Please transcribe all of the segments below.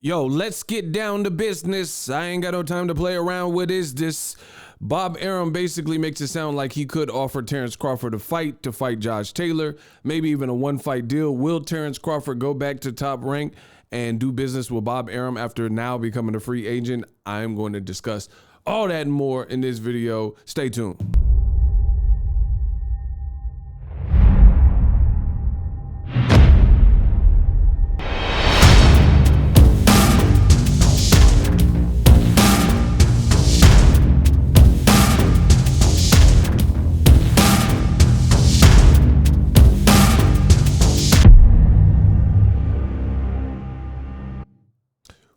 Yo, let's get down to business. I ain't got no time to play around. What is this? Bob Arum basically makes it sound like he could offer Terence Crawford a fight to fight Josh Taylor, maybe even a one-fight deal. Will Terence Crawford go back to Top Rank and do business with Bob Arum after now becoming a free agent? I'm going to discuss all that and more in this video. Stay tuned.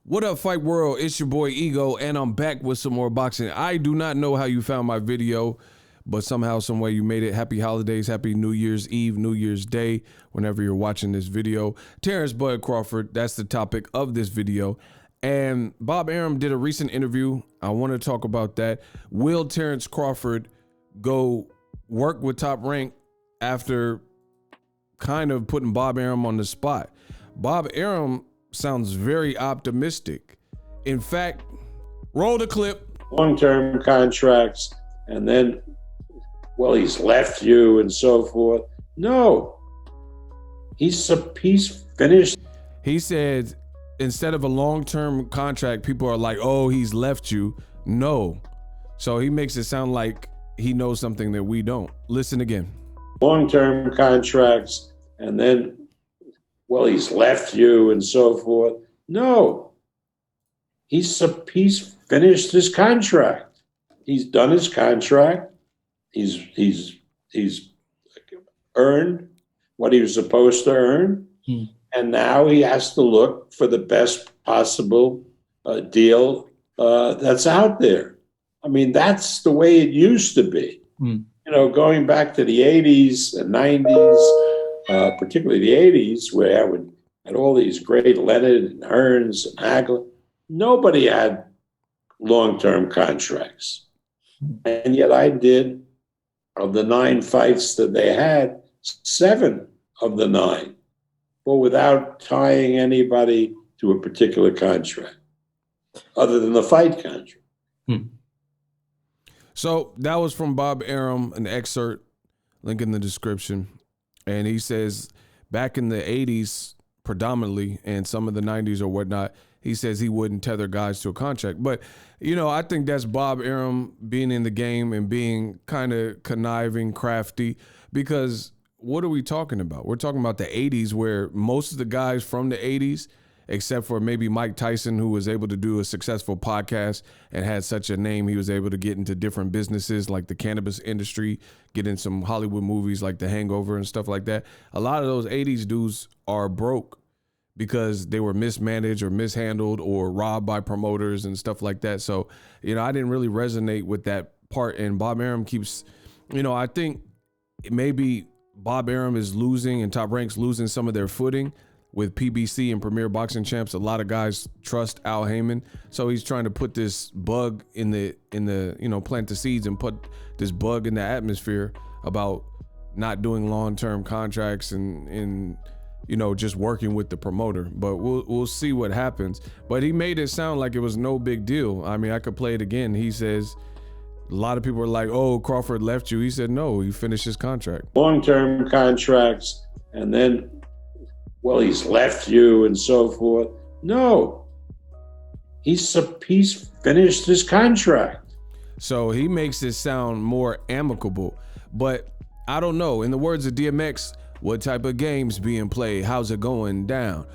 What up, Fight World? It's your boy Ego, and I'm back with some more boxing. I do not know how you found my video, but somehow, some way you made it. Happy holidays, happy New Year's Eve, New Year's Day, whenever you're watching this video. Terence Crawford, that's the topic of this video. And Bob Arum did a recent interview. I want to talk about that. Will Terence Crawford go work with Top Rank after kind of putting Bob Arum on the spot? Bob Arum sounds very optimistic. In fact, roll the clip. Long-term contracts, and then, well, he's left you and so forth. No, he's finished. He said instead of a long-term contract, people are like, oh, he's left you. No. So he makes it sound like he knows something that we don't. Listen again. Long-term contracts, and then, well, he's left you and so forth. No, he's finished his contract. He's done his contract. He's earned what he was supposed to earn, and now he has to look for the best possible deal that's out there. I mean, that's the way it used to be. You know, going back to the 80s and 90s. Particularly the 80s, where I had all these great Leonard and Hearns and Hagler. Nobody had long-term contracts. And yet I did, of the 9 fights that they had, 7 of the 9, but without tying anybody to a particular contract, other than the fight contract. So that was from Bob Arum, an excerpt, link in the description. And he says back in the 80s, predominantly, and some of the 90s or whatnot, he says he wouldn't tether guys to a contract. But, you know, I think that's Bob Arum being in the game and being kind of conniving, crafty, because what are we talking about? We're talking about the 80s, where most of the guys from the 80s, except for maybe Mike Tyson, who was able to do a successful podcast and had such a name, he was able to get into different businesses like the cannabis industry, get in some Hollywood movies like The Hangover and stuff like that. A lot of those 80s dudes are broke because they were mismanaged or mishandled or robbed by promoters and stuff like that. So, you know, I didn't really resonate with that part. And Bob Arum keeps, you know, I think maybe Bob Arum is losing and Top Rank's losing some of their footing with PBC and Premier Boxing Champs. A lot of guys trust Al Heyman, so he's trying to put this bug in the you know, plant the seeds and put this bug in the atmosphere about not doing long-term contracts and you know, just working with the promoter. But we'll see what happens. But he made it sound like it was no big deal. I mean, I could play it again. He says a lot of people are like, oh, Crawford left you. He said no, he finished his contract. Long-term contracts, and then, well, he's left you and so forth. No, he's finished his contract. So he makes it sound more amicable, but I don't know. In the words of DMX, what type of games being played? How's it going down?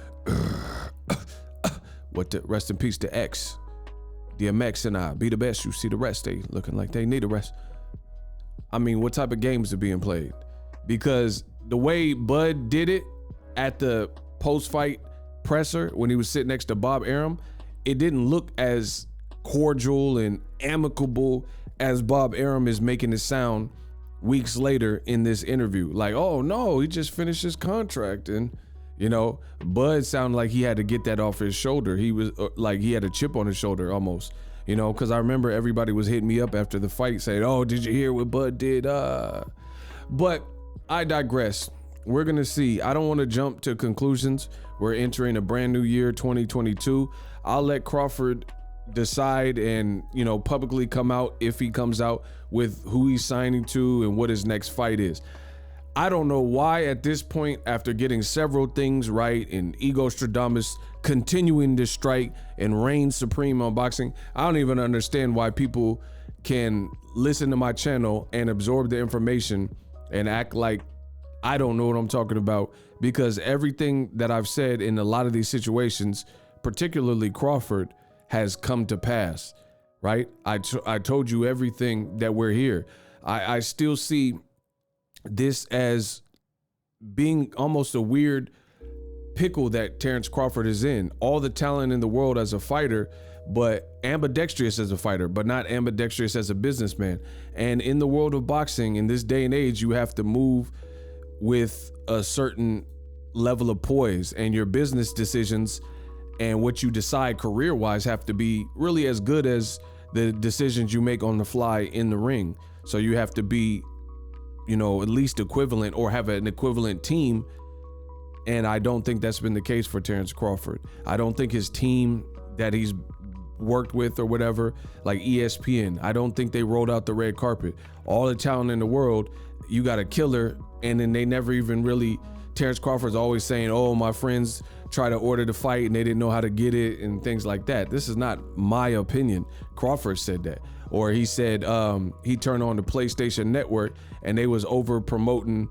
Rest in peace to X. DMX and I be the best. You see the rest, they looking like they need a rest. I mean, what type of games are being played? Because the way Bud did it at the post-fight presser when he was sitting next to Bob Arum, it didn't look as cordial and amicable as Bob Arum is making it sound weeks later in this interview. Like, oh no, he just finished his contract. And, you know, Bud sounded like he had to get that off his shoulder. He was like, he had a chip on his shoulder almost, you know, because I remember everybody was hitting me up after the fight saying, oh, did you hear what Bud did? But I digress. we're going to see. I don't want to jump to conclusions. We're entering a brand new year, 2022. I'll let Crawford decide and, publicly come out, if he comes out, with who he's signing to and what his next fight is. I don't know why at this point, after getting several things right and Ego Stradamus continuing to strike and reign supreme on boxing, I don't even understand why people can listen to my channel and absorb the information and act like I don't know what I'm talking about, because everything that I've said in a lot of these situations, particularly Crawford, has come to pass, right? I told you everything that we're here. I still see this as being almost a weird pickle that Terence Crawford is in. All the talent in the world as a fighter, but ambidextrous as a fighter, but not ambidextrous as a businessman. And in the world of boxing, in this day and age, you have to move with a certain level of poise, and your business decisions and what you decide career-wise have to be really as good as the decisions you make on the fly in the ring. So you have to be, at least equivalent, or have an equivalent team. And I don't think that's been the case for Terence Crawford. I don't think his team that he's worked with or whatever, like ESPN, I don't think they rolled out the red carpet. All the talent in the world, you got a killer, and then they never even really, Terence Crawford's always saying, oh, my friends try to order the fight and they didn't know how to get it and things like that. This is not my opinion. Crawford said that. Or he said he turned on the PlayStation Network and they was over promoting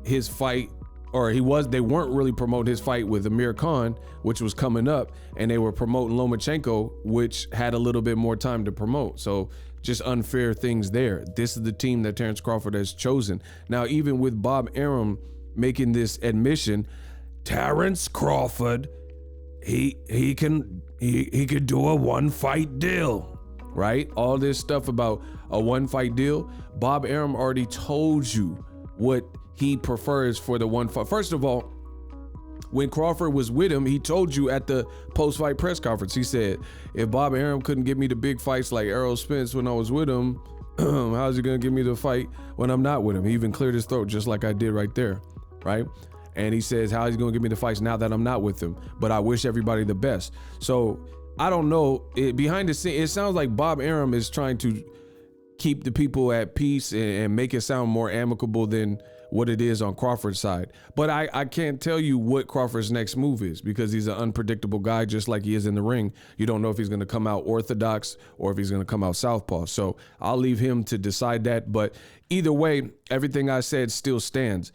his fight, or they weren't really promoting his fight with Amir Khan, which was coming up, and they were promoting Lomachenko, which had a little bit more time to promote. So just unfair things there. This is the team that Terence Crawford has chosen. Now, even with Bob Arum making this admission, Terence Crawford, he could do a one fight deal, right? All this stuff about a one fight deal. Bob Arum already told you what he prefers for the one fight. First of all, when Crawford was with him, he told you at the post-fight press conference, he said, if Bob Arum couldn't give me the big fights like Errol Spence when I was with him, how's he gonna give me the fight when I'm not with him? He even cleared his throat just like I did right there, right? And he says, how is he gonna give me the fights now that I'm not with him? But I wish everybody the best. So I don't know, behind the scenes, it sounds like Bob Arum is trying to keep the people at peace and make it sound more amicable than what it is on Crawford's side. But I can't tell you what Crawford's next move is, because he's an unpredictable guy, just like he is in the ring. You don't know if he's going to come out orthodox or if he's going to come out southpaw. So I'll leave him to decide that. But either way, everything I said still stands.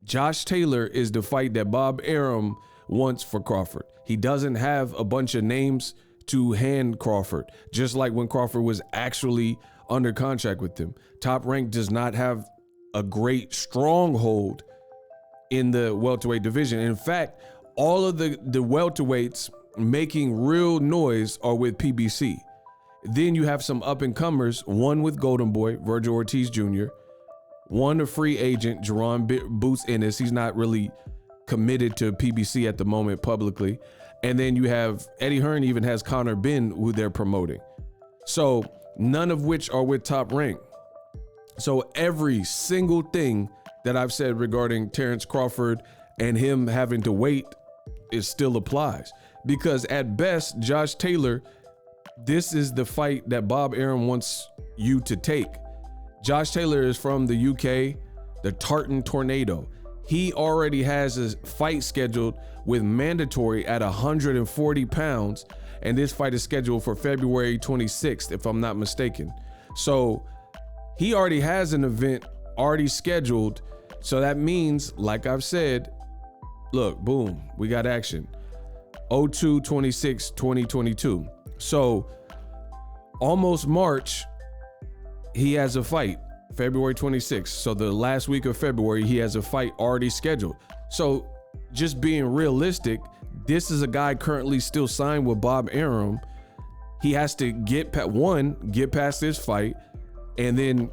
Josh Taylor is the fight that Bob Arum wants for Crawford. He doesn't have a bunch of names to hand Crawford, just like when Crawford was actually under contract with him. Top Rank does not have a great stronghold in the welterweight division. In fact, all of the welterweights making real noise are with PBC. Then you have some up and comers, one with Golden Boy, Virgil Ortiz Jr., one a free agent, Jerron Boots Ennis. He's not really committed to PBC at the moment publicly. And then you have Eddie Hearn even has Connor Benn, who they're promoting. So none of which are with Top Rank. So every single thing that I've said regarding Terence Crawford and him having to wait, it still applies. Because at best, Josh Taylor, this is the fight that Bob Arum wants you to take. Josh Taylor is from the UK, the Tartan Tornado. He already has a fight scheduled with mandatory at 140 pounds, and this fight is scheduled for February 26th, if I'm not mistaken. So he already has an event already scheduled. So that means, like I've said, look, boom, we got action. 02/26/2022. So almost March, he has a fight, February 26th. So the last week of February, he has a fight already scheduled. So just being realistic, this is a guy currently still signed with Bob Arum. He has to get past this fight, and then,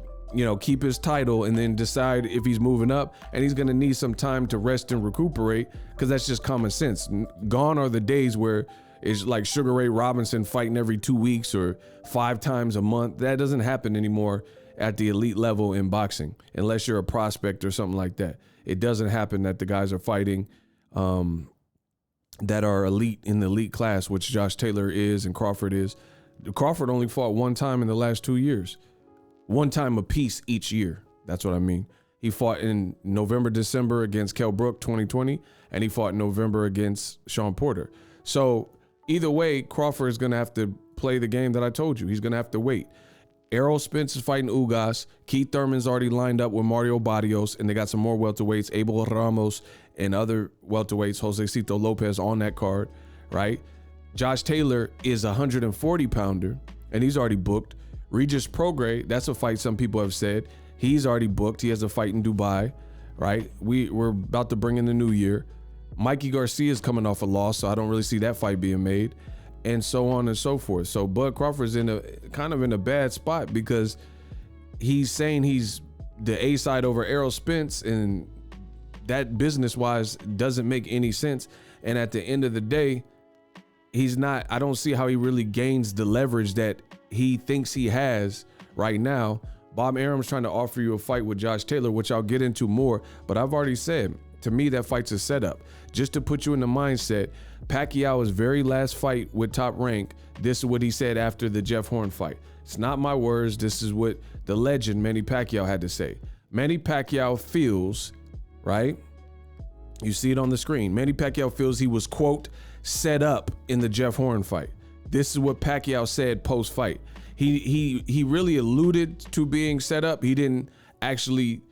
keep his title, and then decide if he's moving up. And he's going to need some time to rest and recuperate, because that's just common sense. Gone are the days where it's like Sugar Ray Robinson fighting every 2 weeks or 5 times a month. That doesn't happen anymore at the elite level in boxing, unless you're a prospect or something like that. It doesn't happen that the guys are fighting that are elite in the elite class, which Josh Taylor is and Crawford is. Crawford only fought one time in the last 2 years. One time apiece each year. That's what I mean. He fought in November, December against Kell Brook 2020, and he fought in November against Sean Porter. So either way, Crawford is going to have to play the game that I told you. He's going to have to wait. Errol Spence is fighting Ugas. Keith Thurman's already lined up with Mario Barrios, and they got some more welterweights, Abel Ramos and other welterweights, Josecito Lopez on that card, right? Josh Taylor is a 140-pounder, and he's already booked. Regis Prograis, that's a fight some people have said. He's already booked. He has a fight in Dubai, right? We're about to bring in the new year. Mikey Garcia is coming off a loss, so I don't really see that fight being made, and so on and so forth. So Bud Crawford's in a bad spot because he's saying he's the A side over Errol Spence, and that business-wise doesn't make any sense. And at the end of the day, he's not. I don't see how he really gains the leverage that he thinks he has right now. Bob Arum's trying to offer you a fight with Josh Taylor, which I'll get into more, but I've already said, to me, that fight's a setup. Just to put you in the mindset, Pacquiao's very last fight with Top Rank, this is what he said after the Jeff Horn fight. It's not my words. This is what the legend Manny Pacquiao had to say. Manny Pacquiao feels, right? You see it on the screen. Manny Pacquiao feels he was, quote, set up in the Jeff Horn fight. This is what Pacquiao said post-fight. He really alluded to being set up. He didn't actually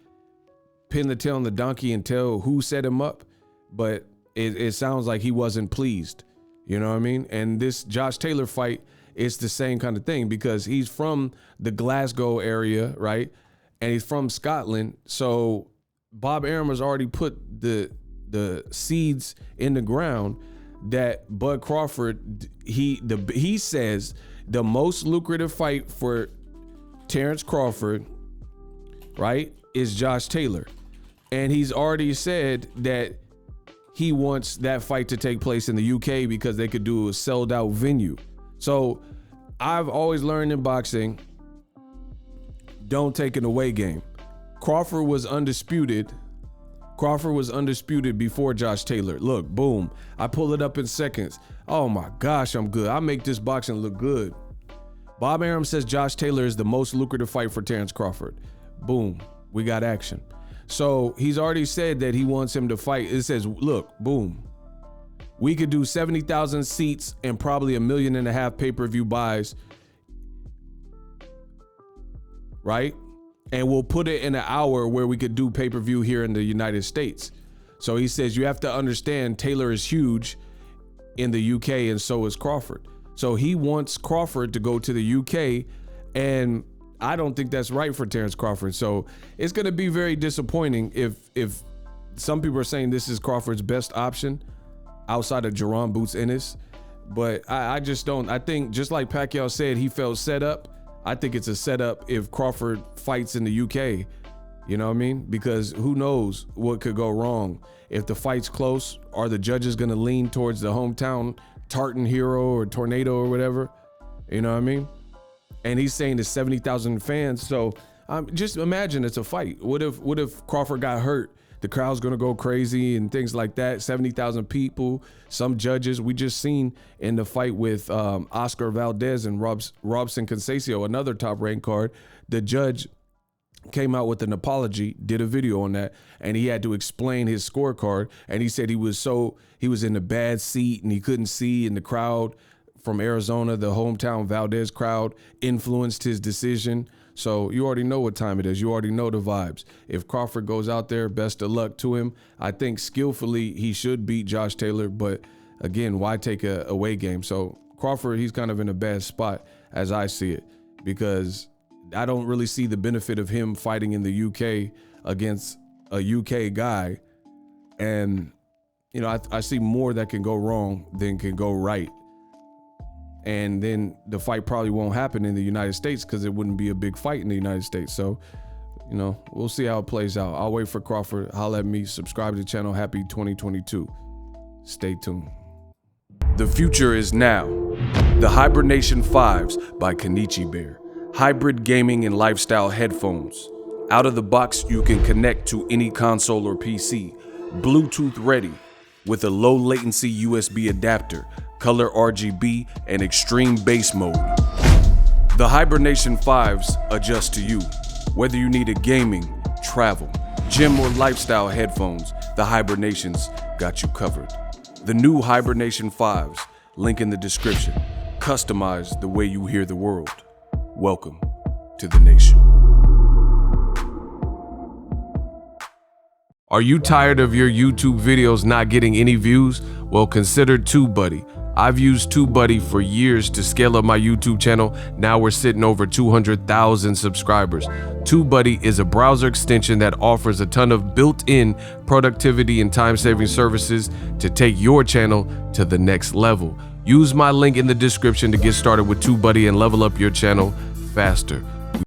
pin the tail on the donkey and tell who set him up, but it sounds like he wasn't pleased. You know what I mean? And this Josh Taylor fight is the same kind of thing because he's from the Glasgow area, right? And he's from Scotland. So Bob Arum has already put the seeds in the ground that Bud Crawford, he says the most lucrative fight for Terence Crawford, right, is Josh Taylor. And he's already said that he wants that fight to take place in the UK because they could do a sold out venue. So I've always learned in boxing, don't take an away game. Crawford was undisputed before Josh Taylor. Look, boom. I pull it up in seconds. Oh my gosh, I'm good. I make this boxing look good. Bob Arum says Josh Taylor is the most lucrative fight for Terence Crawford. Boom. We got action. So he's already said that he wants him to fight. It says, look, boom. We could do 70,000 seats and probably 1.5 million pay-per-view buys. Right? And we'll put it in an hour where we could do pay-per-view here in the United States. So he says you have to understand Taylor is huge in the UK and so is Crawford. So he wants Crawford to go to the UK, and I don't think that's right for Terence Crawford. So it's going to be very disappointing if some people are saying this is Crawford's best option outside of Jerome Boots Ennis. But I just don't. I think just like Pacquiao said, he felt set up. I think it's a setup if Crawford fights in the UK. You know what I mean? Because who knows what could go wrong. If the fight's close, are the judges going to lean towards the hometown Tartan Hero or Tornado or whatever? You know what I mean? And he's saying there's 70,000 fans. So just imagine it's a fight. What if Crawford got hurt? The crowd's going to go crazy and things like that. 70,000 people, some judges. We just seen in the fight with Oscar Valdez and Robson Conceição, another top-ranked card, the judge came out with an apology, did a video on that, and he had to explain his scorecard. And he said he was in a bad seat and he couldn't see, and the crowd from Arizona, the hometown Valdez crowd, influenced his decision. So you already know what time it is. You already know the vibes. If Crawford goes out there, best of luck to him. I think skillfully he should beat Josh Taylor, but again, why take a away game? So Crawford, he's kind of in a bad spot as I see it, because I don't really see the benefit of him fighting in the UK against a UK guy. And, you know, I see more that can go wrong than can go right. And then the fight probably won't happen in the United States because it wouldn't be a big fight in the United States. So, you know, we'll see how it plays out. I'll wait for Crawford. Holla at me. Subscribe to the channel. Happy 2022. Stay tuned. The future is now. The Hibernation 5s by Kenichi Bear. hybrid gaming and lifestyle headphones. Out of the box, you can connect to any console or PC, Bluetooth ready, with a low latency USB adapter, color RGB, and extreme bass mode. The Hibernation 5s adjust to you. Whether you need a gaming, travel, gym, or lifestyle headphones, the Hibernations got you covered. The new Hibernation 5s, link in the description. Customize the way you hear the world. Welcome to the nation. Are you tired of your YouTube videos not getting any views? Well, consider TubeBuddy. I've used TubeBuddy for years to scale up my YouTube channel. Now we're sitting over 200,000 subscribers. TubeBuddy is a browser extension that offers a ton of built-in productivity and time-saving services to take your channel to the next level. Use my link in the description to get started with TubeBuddy and level up your channel faster.